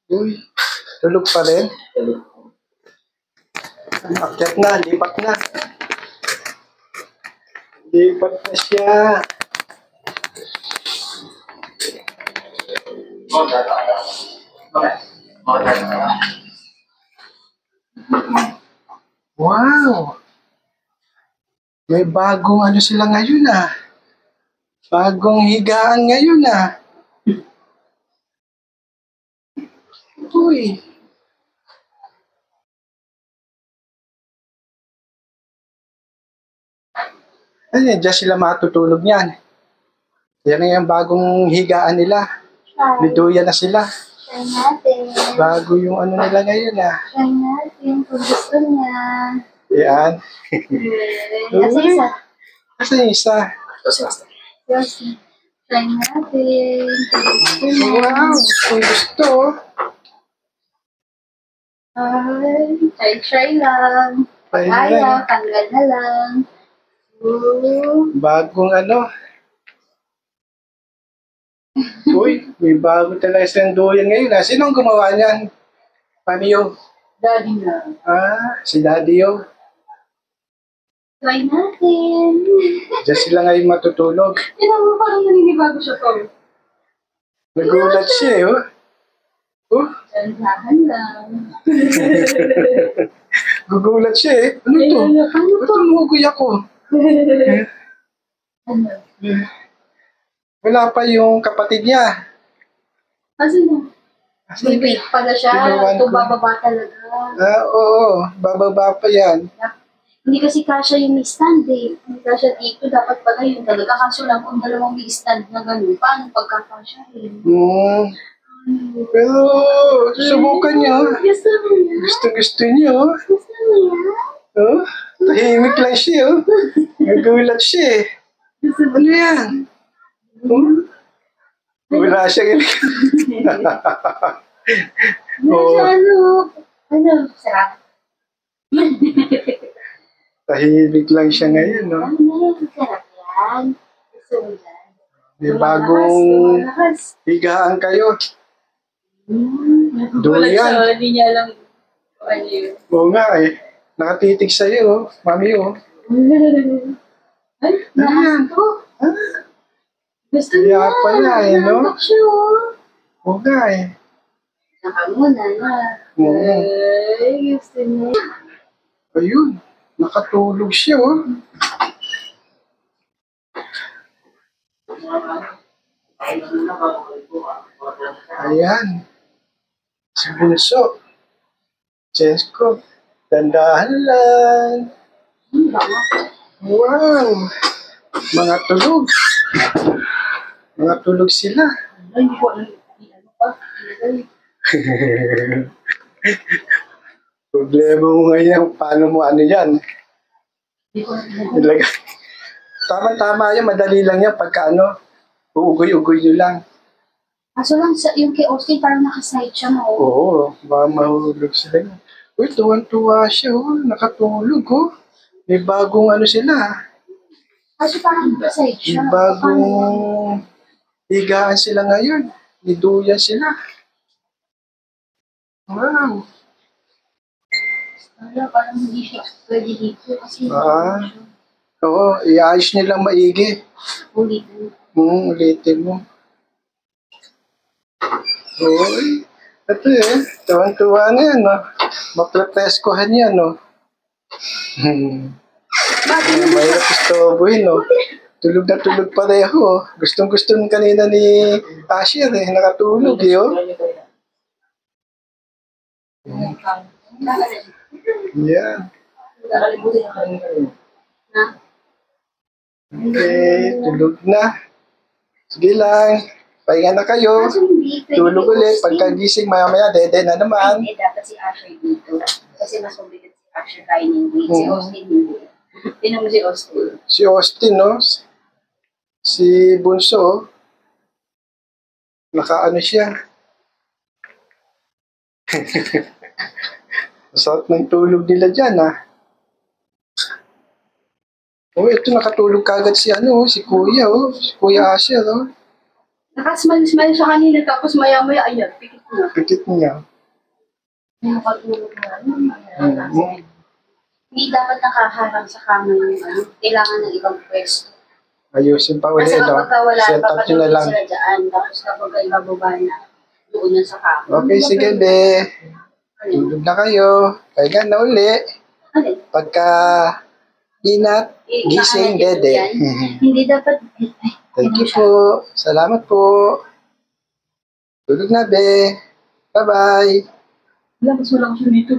Uy, tulog pa rin. Akyat na, lipat na. Lipat na siya. Wow! May bagong ano sila ngayon ah. Bagong higaan ngayon ah. Uy. Ay, diyan sila matutulog niyan. Yan na yung bagong higaan nila. Liduyan na sila. Try natin. Bago yung ano nila ngayon ah. Try natin kung gusto niya. Yan. Kasi isa. Kasi isa. Yes. Try natin kung gusto niya. Wow! Kung gusto. Ay, try lang. Try Kaya, lang. tanggal na lang. Bagong ano. Uy, may bago talaga silang duyan ngayon ah. Sino ang gumawa niyan? Pamiyo? Daddy na. Ah, si Daddy yo. Try natin. Diyan sila ngayon matutulog. Tignan mo, parang naninibago siya to. Nagulat siya eh, oh. Oh, Dandahan lang. gugulat siya eh. Ano to? Ano Ba't to? tumugoy ako? Ano? Wala pa yung kapatid niya. Kasi na. Wait pala siya. Ginawan Ito ko. bababa talaga. Ah, oo. Bababa pa yan. Hindi kasi kasha yung may stand eh. Hindi kasha dito. Dapat pala yun talaga. Kaso lang kung dalawang may stand na gano'n. Paano pagkakasya eh? Pero, subukan niyo. Gusto mo niya? Gusto niyo. Gusto mo niya? Oh, tahimik lang siya, oh. Nagulat siya eh. Gusto mo Ano yan? Oh? Wala siya. Oo. Ano? Ano? Sarap. Tahimik lang siya ngayon, no? Ano? Sarap yan. Gusto mo yan? May bagong Lumalakas. higaan kayo. Wala Duyan. siya. Hindi niya alam ano yun. Oo nga eh. Nakatitig sa'yo, oh. Mami, oh. Ay, Ano yan? to. Ah, Gusto kaya niya. pala eh, no? Nantok siya, oh. Oo nga eh. Saka muna na. Oo. Ay, gusto niya. Ayun. Nakatulog siya, oh. Ayan. Si Bunso. Chesko. Dandahan lang. Wow. Mga tulog. Mga tulog sila. Ay, hindi ko alam. Ano pa? Problema mo ngayon, paano mo ano yan? Hindi ko alam. Ilagay. Tama-tama yan, madali lang yan pagka ano, uugoy-ugoy nyo lang. Kaso lang, yung kay Austin, parang nakaside siya mo. Oo, baka mahulog sila. Uy, tuwan-tuwa siya, oh. Nakatulog, oh. May bagong ano sila. Kaso parang nakaside siya. May bagong higaan sila ngayon. Liduyan sila. Wow. Parang hindi siya pwede dito. Kasi Oo, iayos nilang maigi. ulitin. Ulitin mo. Uy, ito eh. Tuwan-tuwa na yan, no? Maprepreskohan yan, no? Mahirap istorbohin, no? Tulog na tulog pareho, oh. Gustong-gusto kanina ni Asher, eh. Nakatulog, eh, oh. Yan. Okay, tulog na. Sige lang. Pahinga na kayo. Kaso hindi. Tulog ulit. Pagkagising, maya-maya, dede na naman. Hindi, dapat si Asher dito. Kasi mas mabigat si Asher kainin weight. Si Austin hindi. Tinan mo si Austin. Si Austin, no? Si Bunso, oh. Nakaano siya. Masarap ng tulog nila dyan, ah. Oh, ito nakatulog kagad si ano, oh, si Kuya, oh. Si Kuya Asher, oh. Nakasmile-smile siya kanina, tapos maya-maya, ayan, pikit na. Pikit niya. Nakatulog na. Mm. Hindi dapat nakaharang sa kama yung ano. Kailangan ng ibang pwesto. Ayusin pa uli, Kasi no? kapag wala, Set up nyo na papatulog lang. sila dyan. Tapos kapag ay bababa na, doon na sa kama. Okay, sige, be. Tulog na kayo. Pahinga na uli. Ano? Pagka inat, gising, dede. Hindi dapat. Thank you po. Salamat po. Tulog na, be. Bye-bye. Wala, mas wala ko siya dito.